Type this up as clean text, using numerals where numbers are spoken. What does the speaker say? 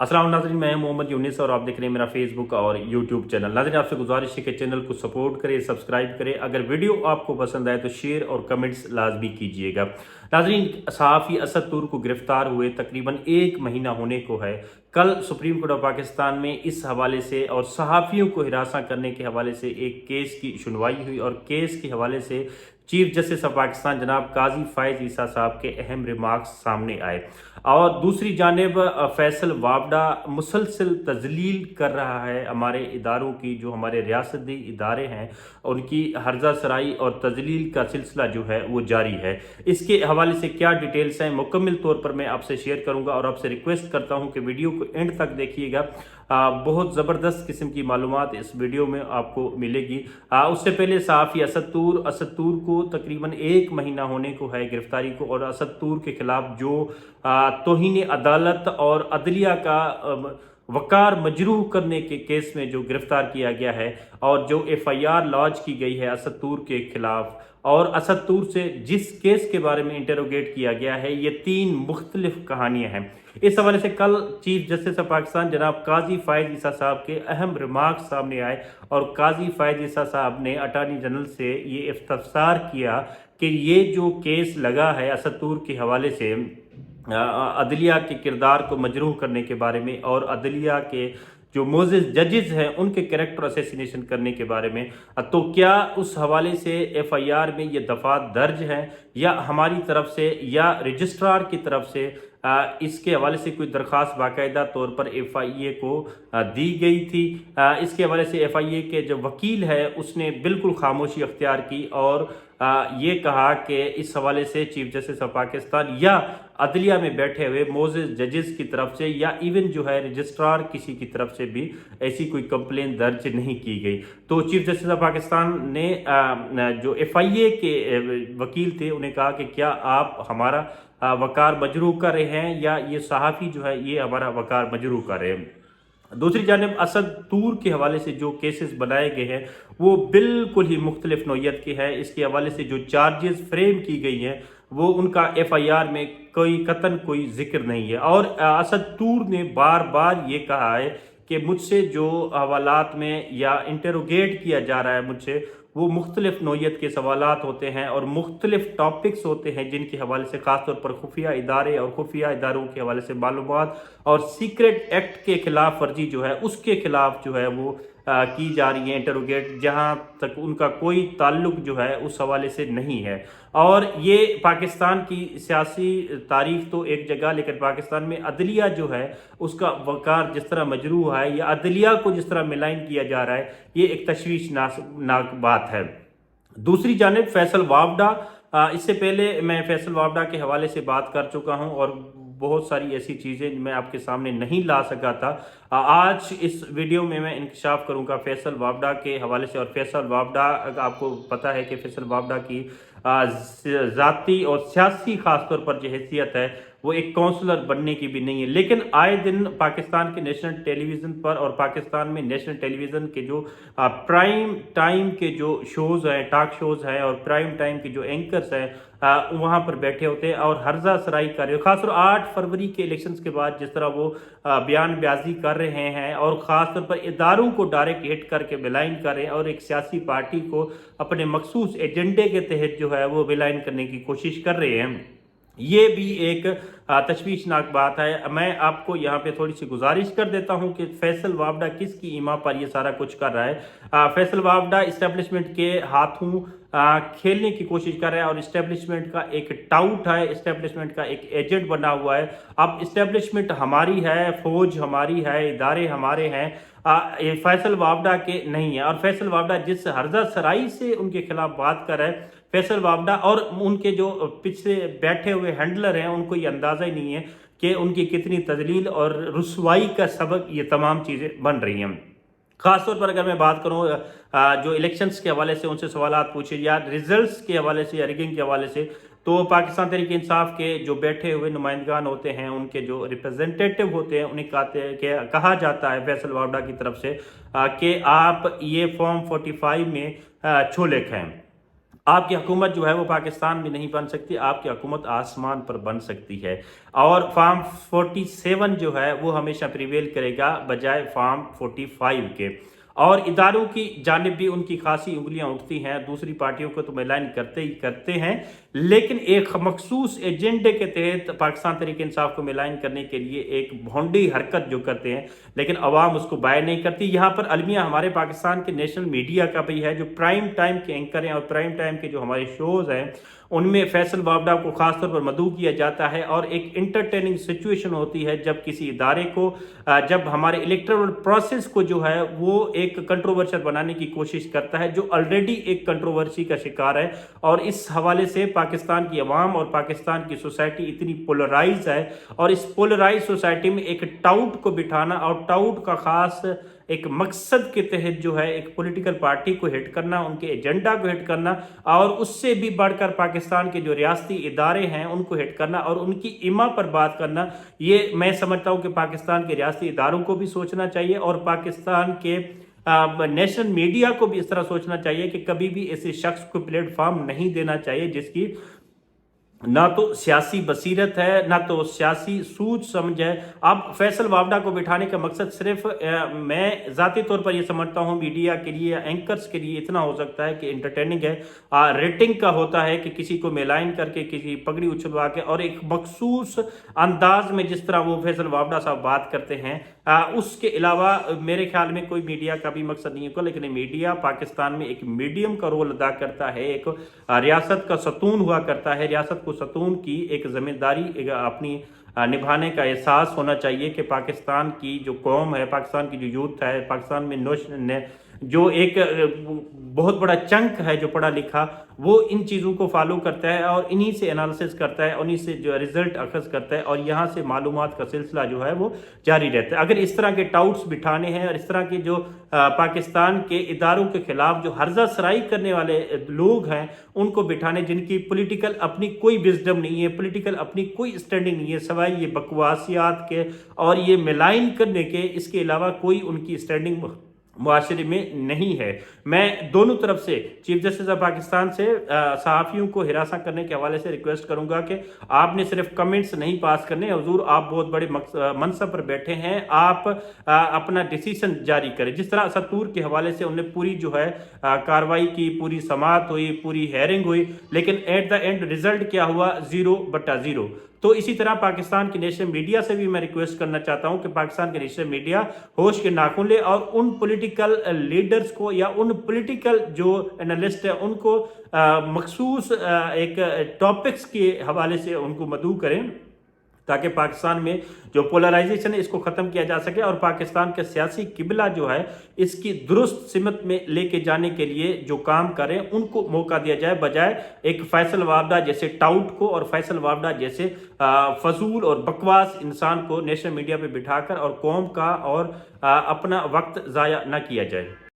अस्सलाम नाज़रीन, मैं मोहम्मद यूनिस और आप देख रहे हैं मेरा फेसबुक और यूट्यूब चैनल। नाज़रीन, आपसे गुजारिश है कि चैनल को सपोर्ट करें, सब्सक्राइब करें। अगर वीडियो आपको पसंद आए तो शेयर और कमेंट्स लाजमी कीजिएगा। नाज़रीन, सहाफ़ी असद तुर्क को गिरफ्तार हुए तकरीबन 1 महीना होने को है। कल सुप्रीम कोर्ट ऑफ पाकिस्तान में इस हवाले से और सहाफ़ियों को हिरासत करने के हवाले से एक केस की सुनवाई हुई और केस के हवाले से चीफ जस्टिस ऑफ पाकिस्तान जनाब काजी फ़ायज़ ईसा साहब के अहम रिमार्क्स सामने आए। और दूसरी जानिब फैसल वावडा मुसलसल तजलील कर रहा है हमारे इदारों की, जो हमारे रियासती इदारे हैं उनकी हर्जा सराई और तजलील का सिलसिला जो है वो जारी है। इसके हवाले से क्या डिटेल्स हैं मुकम्मल तौर पर मैं आपसे शेयर करूंगा और आपसे रिक्वेस्ट करता हूं कि वीडियो को एंड तक देखिएगा। बहुत ज़बरदस्त किस्म की मालूमात इस वीडियो में आपको मिलेगी। उससे पहले सहाफ़ी असद तूर को तकरीबन 1 महीना होने को है गिरफ्तारी को, और असद तूर के खिलाफ जो तौहीन अदालत और अदलिया का वकार मजरूह करने के केस में जो गिरफ्तार किया गया है और जो FIR लॉन्च की गई है असद तूर के खिलाफ, और असद तूर से जिस केस के बारे में इंटरोगेट किया गया है, ये 3 मुख्तलिफ कहानियां हैं। इस हवाले से कल चीफ जस्टिस ऑफ पाकिस्तान जनाब काजी फ़ायज़ ईसा साहब के अहम रिमार्क्स सामने आए और काजी फ़ायज़ ईसा साहब ने अटॉर्नी जनरल से ये इफ्तिसार किया कि ये जो केस लगा है असद तूर के हवाले से अदलिया के किरदार को मजरूह करने के बारे में और अदलिया के जो मोजिज जजेस हैं उनके कैरेक्टर असैसिनेशन करने के बारे में, तो क्या उस हवाले से FIR में ये दफ़ात दर्ज हैं या हमारी तरफ से या रजिस्ट्रार की तरफ से इसके हवाले से कोई दरख्वास्त बाकायदा तौर पर FIA को दी गई थी। इसके हवाले से FIA के जो वकील है उसने बिल्कुल खामोशी अख्तियार की और ये कहा कि इस हवाले से चीफ जस्टिस ऑफ पाकिस्तान या अदलिया में बैठे हुए मोजिज जजेस की तरफ से या इवन जो है रजिस्ट्रार किसी की तरफ से भी ऐसी कोई कंप्लेन दर्ज नहीं की गई। तो चीफ जस्टिस ऑफ पाकिस्तान ने जो FIA के वकील थे उन्हें कहा कि क्या आप हमारा वकार मजरूह कर रहे हैं या ये सहाफ़ी जो है ये हमारा वकार मजरूह कर रहे हैं। दूसरी जानिब असद तूर के हवाले से जो केसेस बनाए गए हैं वो बिल्कुल ही मुख्तलिफ नौयत के हैं। इसके हवाले से जो चार्जेस फ्रेम की गई हैं वो उनका FIR में कोई जिक्र नहीं है। और असद तूर ने बार बार ये कहा है कि मुझसे जो हवालात में या इंटरोगेट किया जा रहा है मुझसे, वो मुख्तलिफ नौयत के सवालात होते हैं और मुख्तलिफ टॉपिक्स होते हैं जिनके हवाले से ख़ासतौर पर खुफिया इदारे और खुफिया इदारों के हवाले से मालूमात और सीक्रेट एक्ट के खिलाफ वर्जी जो है उसके खिलाफ जो है वो की जा रही है इंटरोगेट, जहां तक उनका कोई ताल्लुक जो है उस हवाले से नहीं है। और ये पाकिस्तान की सियासी तारीख तो एक जगह, लेकिन पाकिस्तान में अदलिया जो है उसका वकार जिस तरह मजरूह है या अदलिया को जिस तरह मिलाइन किया जा रहा है, ये एक तशवीशनाक बात है। दूसरी जानिब फैसल वावडा, इससे पहले मैं फैसल वावडा के हवाले से बात कर चुका हूं और बहुत सारी ऐसी चीज़ें मैं आपके सामने नहीं ला सका था। आज इस वीडियो में मैं इंकशाफ करूंगा फैसल वावडा के हवाले से। और फैसल वावडा, आपको पता है कि फैसल वावडा की ज़ाती और सियासी ख़ास तौर पर जो हैसियत है वो एक काउंसलर बनने की भी नहीं है, लेकिन आए दिन पाकिस्तान के नेशनल टेलीविज़न पर और पाकिस्तान में नेशनल टेलीविज़न के जो प्राइम टाइम के जो शोज़ हैं, टॉक शोज़ हैं और प्राइम टाइम के जो एंकर्स हैं वहाँ पर बैठे होते हैं और हर्जा सराई कर रहे हो। खासतौर 8 फरवरी के इलेक्शंस के बाद जिस तरह वो बयान ब्याजी कर रहे हैं और ख़ासतौर पर इदारों को डायरेक्ट हिट करके बिलाइन कर रहे हैं और एक सियासी पार्टी को अपने मखसूस एजेंडे के तहत जो है वो बिलाइन करने की कोशिश कर रहे हैं, ये भी एक तशवीशनाक बात है। मैं आपको यहाँ पे थोड़ी सी गुजारिश कर देता हूँ कि फैसल वावडा किसकी ईमा पर ये सारा कुछ कर रहा है। फैसल वावडा इस्टेब्लिशमेंट के हाथों खेलने की कोशिश कर रहा है और इस्टेब्लिशमेंट का एक टाउट है, इस्टेब्लिशमेंट का एक एजेंट बना हुआ है। अब इस्टेब्लिशमेंट हमारी है, फौज हमारी है, इदारे हमारे हैं, फैसल वावडा के नहीं है। और फैसल वावडा जिस हर्जा सराई से उनके खिलाफ बात कर रहा है, फैसल वावडा और उनके जो पीछे बैठे हुए हैंडलर हैं उनको ये अंदाज़ा ही नहीं है कि उनकी कितनी तजलील और रुसवाई का सबक ये तमाम चीज़ें बन रही हैं। ख़ासतौर पर अगर मैं बात करूं जो इलेक्शंस के हवाले से उनसे सवालात पूछे या रिजल्ट्स के हवाले से या रिगिंग के हवाले से, तो पाकिस्तान तहरीक इंसाफ के जो बैठे हुए नुमाइंदगान होते हैं, उनके जो रिप्रेजेंटेटिव होते हैं, उन्हें कहा जाता है फैसल वावडा की तरफ से कि आप ये फॉर्म 45 में छोले खाएं। आपकी हुकूमत जो है वो पाकिस्तान में नहीं बन सकती, आपकी हुकूमत आसमान पर बन सकती है। और फार्म 47 जो है वो हमेशा प्रिवेल करेगा बजाय फार्म 45 के। और इदारों की जानिब भी उनकी खासी उंगलियां उठती हैं, दूसरी पार्टियों को तो मैलान करते ही करते हैं, लेकिन एक मखसूस एजेंडे के तहत पाकिस्तान तहरीक इंसाफ को मैलान करने के लिए एक भोंडी हरकत जो करते हैं, लेकिन अवाम उसको बाय नहीं करती। यहाँ पर अलमिया हमारे पाकिस्तान के नेशनल मीडिया का भी है, जो प्राइम टाइम के एंकर हैं और प्राइम टाइम के जो हमारे शोज़ हैं उनमें फैसल वावडा को खासतौर पर मदऊ किया जाता है। और एक इंटरटेनिंग सिचुएशन होती है जब किसी इदारे को, जब हमारे इलेक्टोरल प्रोसेस को जो है वो एक कंट्रोवर्शियल बनाने की कोशिश करता है, जो ऑलरेडी एक कंट्रोवर्सी का शिकार है। और इस हवाले से पाकिस्तान की अवाम और पाकिस्तान की सोसाइटी इतनी पोलराइज है, और इस पोलराइज सोसाइटी में एक टाउट को बिठाना और टाउट का खास एक मकसद के तहत जो है एक पॉलिटिकल पार्टी को हिट करना, उनके एजेंडा को हिट करना, और उससे भी बढ़कर पाकिस्तान के जो रियासती इदारे हैं उनको हिट करना और उनकी इमा पर बात करना, ये मैं समझता हूँ कि पाकिस्तान के रियासती इदारों को भी सोचना चाहिए और पाकिस्तान के नेशनल मीडिया को भी इस तरह सोचना चाहिए कि कभी भी ऐसे शख्स को प्लेटफॉर्म नहीं देना चाहिए जिसकी ना तो सियासी बसीरत है ना तो सियासी सूझ समझ है। अब फैसल वावडा को बिठाने का मकसद सिर्फ मैं ज़ाती तौर पर यह समझता हूँ मीडिया के लिए, एंकर्स के लिए इतना हो सकता है कि इंटरटेनिंग है, रेटिंग का होता है कि किसी को मेलाइन करके किसी पगड़ी उछलवा के और एक मखसूस अंदाज में जिस तरह वो फैसल वावडा साहब बात करते हैं, उसके अलावा मेरे ख्याल में कोई मीडिया का भी मकसद नहीं होगा। लेकिन मीडिया पाकिस्तान में एक मीडियम का रोल अदा करता है, एक रियासत का सतून हुआ करता है। रियासत को सतून की एक जिम्मेदारी अपनी निभाने का एहसास होना चाहिए कि पाकिस्तान की जो कौम है, पाकिस्तान की जो यूथ है, पाकिस्तान में जो एक बहुत बड़ा चंक है जो पढ़ा लिखा, वो इन चीज़ों को फॉलो करता है और इन्हीं से एनालिसिस करता है, उन्हीं से जो रिजल्ट अखज़ करता है और यहाँ से मालूमात का सिलसिला जो है वो जारी रहता है। अगर इस तरह के टाउट्स बिठाने हैं और इस तरह के जो पाकिस्तान के इदारों के खिलाफ जो हर्जा सराई करने वाले लोग हैं उनको बिठाने, जिनकी पॉलिटिकल अपनी कोई विजडम नहीं है, पॉलिटिकल अपनी कोई स्टैंडिंग नहीं है, सवाई ये बकवासियात के और ये मिलाइन करने के, इसके अलावा कोई उनकी स्टैंडिंग मुआशरे में नहीं है। मैं दोनों तरफ से चीफ जस्टिस ऑफ पाकिस्तान से सहाफ़ियों को हिरासत करने के हवाले से रिक्वेस्ट करूंगा कि आपने सिर्फ कमेंट्स नहीं पास करने, हुजूर आप बहुत बड़े मनसब पर बैठे हैं, आप अपना डिसीजन जारी करें। जिस तरह सत्तूर के हवाले से उन्हें पूरी जो है कार्रवाई की, पूरी समाअत हुई, पूरी हेयरिंग हुई, लेकिन एट द एंड रिजल्ट क्या हुआ? 0/0। तो इसी तरह पाकिस्तान की नेशनल मीडिया से भी मैं रिक्वेस्ट करना चाहता हूं कि पाकिस्तान की नेशनल मीडिया होश के नाखून ले और उन पॉलिटिकल लीडर्स को या उन पॉलिटिकल जो एनालिस्ट है उनको मखसूस एक टॉपिक्स के हवाले से उनको मदऊ करें, ताकि पाकिस्तान में जो पोलराइजेशन है इसको ख़त्म किया जा सके और पाकिस्तान का सियासी किबला जो है इसकी दुरुस्त सिमत में लेके जाने के लिए जो काम करें उनको मौका दिया जाए, बजाय एक फैसल वावडा जैसे टाउट को और फैसल वावडा जैसे फजूल और बकवास इंसान को नेशनल मीडिया पे बिठाकर और कौम का और अपना वक्त ज़ाया न किया जाए।